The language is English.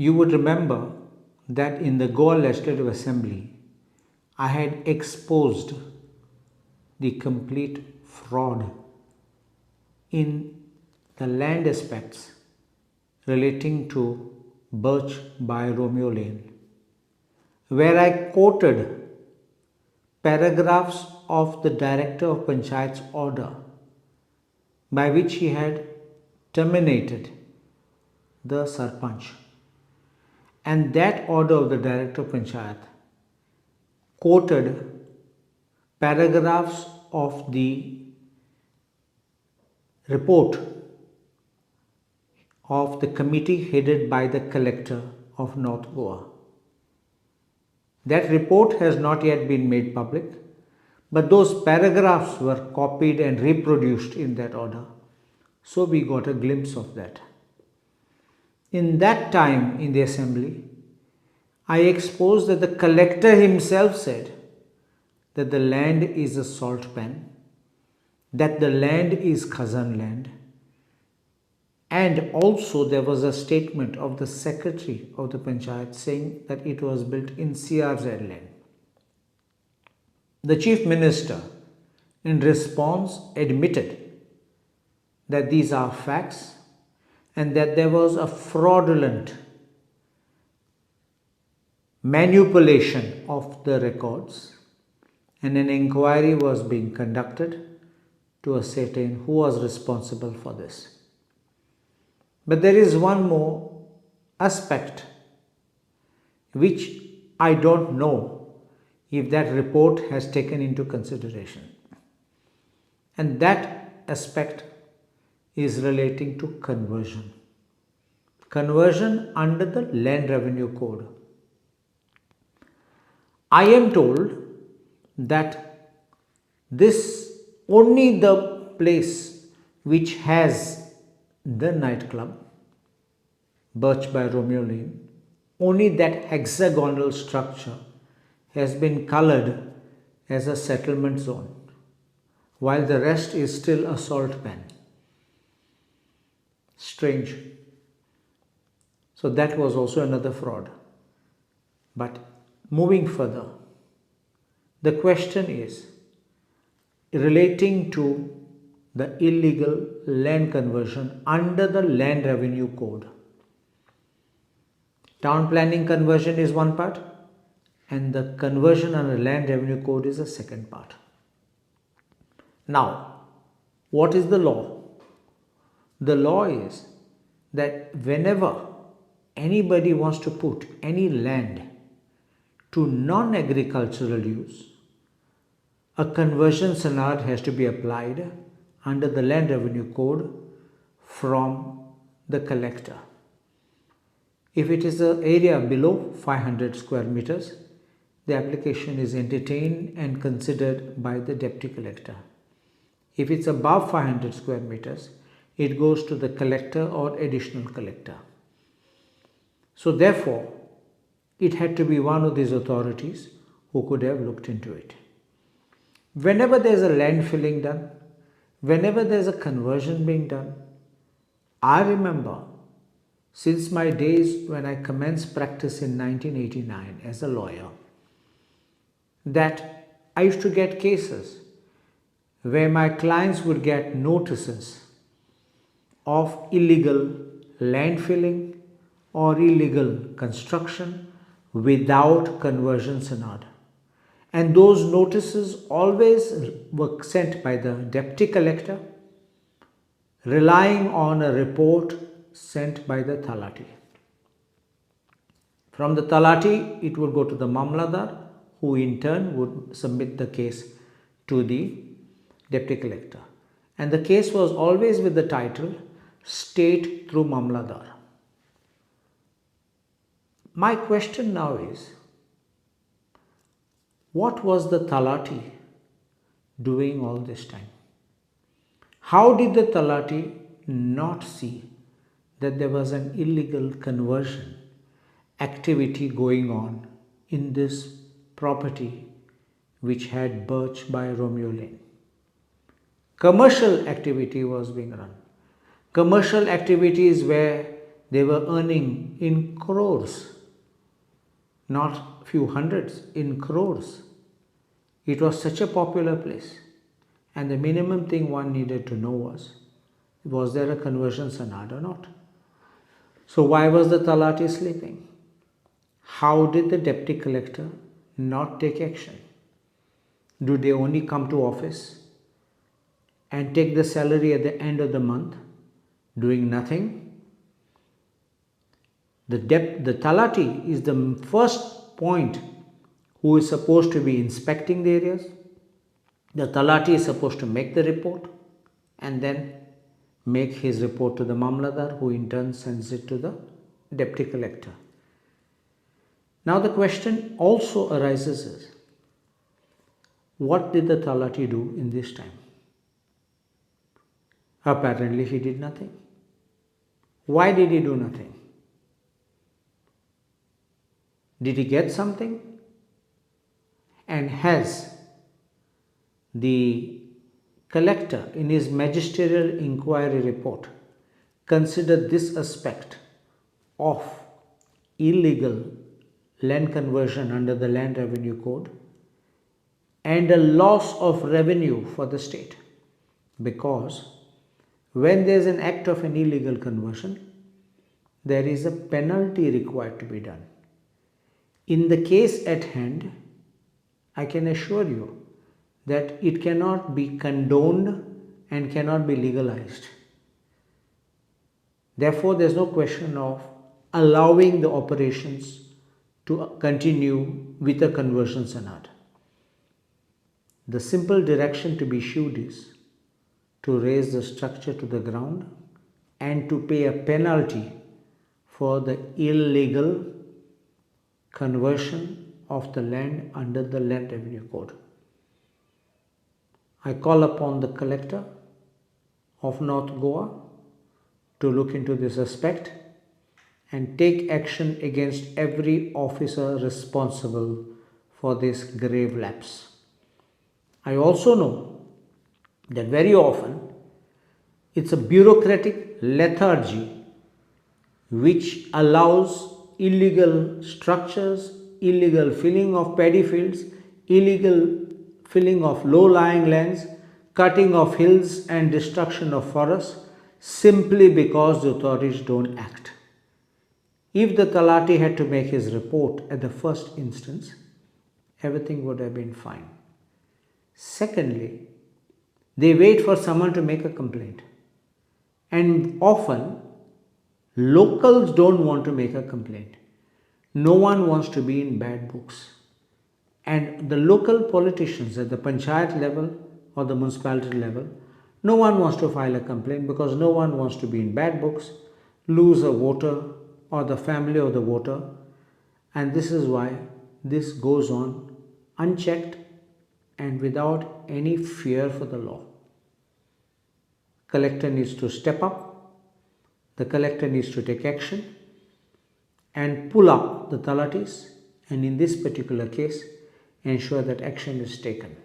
You would remember that in the Goa Legislative Assembly, I had exposed the complete fraud in the land aspects relating to Birch by Romeo Lane, where I quoted paragraphs of the Director of Panchayat's order by which he had terminated the Sarpanch. And that order of the Director of Panchayat quoted paragraphs of the report of the committee headed by the collector of North Goa. That report has not yet been made public, but those paragraphs were copied and reproduced in that order. So we got a glimpse of that. In that time in the assembly, I exposed that the collector himself said that the land is a salt pan, that the land is Khazan land, and also there was a statement of the secretary of the Panchayat saying that it was built in CRZ land. The Chief Minister, in response, admitted that these are facts and that there was a fraudulent manipulation of the records, and an inquiry was being conducted to ascertain who was responsible for this. But there is one more aspect which I don't know if that report has taken into consideration. And that aspect is relating to conversion. Conversion under the Land Revenue Code. I am told that this only the place which has the nightclub, Birch by Romeo Lane, only that hexagonal structure has been colored as a settlement zone, while the rest is still a salt pan. Strange. So that was also another fraud. But moving further, the question is relating to the illegal land conversion under the Land Revenue Code. Town planning conversion is one part, and the conversion under Land Revenue Code is the second part. Now, what is the law? The law is that whenever anybody wants to put any land to non-agricultural use, a conversion standard has to be applied under the Land Revenue Code from the collector. If it is an area below 500 square meters, the application is entertained and considered by the deputy collector. If it's above 500 square meters, it goes to the collector or additional collector. So therefore, it had to be one of these authorities who could have looked into it. Whenever there is a land filling done, whenever there is a conversion being done, I remember since my days when I commenced practice in 1989 as a lawyer, that I used to get cases where my clients would get notices of illegal land filling or illegal construction without conversion standard. And those notices always were sent by the deputy collector, relying on a report sent by the Talati. From the Talati, it would go to the Mamladar, who in turn would submit the case to the deputy collector. And the case was always with the title State through Mamladar. My question now is, what was the Talati doing all this time? How did the Talati not see that there was an illegal conversion activity going on in this property which had Birch by Romeo Lane? Commercial activity was being run. Commercial activities where They were earning in crores, not few hundreds, in crores. It was such a popular place. And the minimum thing one needed to know was there a conversion sanad or not? So why was the Talati sleeping? How did the deputy collector not take action? Do they only come to office and take the salary at the end of the month, doing nothing? The Talati is the first point who is supposed to be inspecting the areas. The Talati is supposed to make the report and then make his report to the Mamladar, who in turn sends it to the deputy collector. Now the question also arises is, what did the Talati do in this time? Apparently he did nothing. Why did he do nothing? Did he get something? And has the collector in his magisterial inquiry report considered this aspect of illegal land conversion under the Land Revenue Code and a loss of revenue for the state? Because when there is an act of an illegal conversion, there is a penalty required to be done. In the case at hand, I can assure you that it cannot be condoned and cannot be legalized. Therefore, there is no question of allowing the operations to continue with a conversion sanad. The simple direction to be issued is to raise the structure to the ground and to pay a penalty for the illegal conversion of the land under the Land Revenue Code. I call upon the collector of North Goa to look into this aspect and take action against every officer responsible for this grave lapse. I also know that very often it's a bureaucratic lethargy which allows illegal structures, illegal filling of paddy fields, illegal filling of low-lying lands, cutting of hills and destruction of forests simply because the authorities don't act. If the Talati had to make his report at the first instance, everything would have been fine. Secondly, they wait for someone to make a complaint. And often, locals don't want to make a complaint. No one wants to be in bad books. And the local politicians at the panchayat level or the municipality level, no one wants to file a complaint because no one wants to be in bad books, lose a voter or the family of the voter. And this is why this goes on unchecked and without any fear for the law. Collector needs to step up. The collector needs to take action and pull up the Talatis, and in this particular case, ensure that action is taken.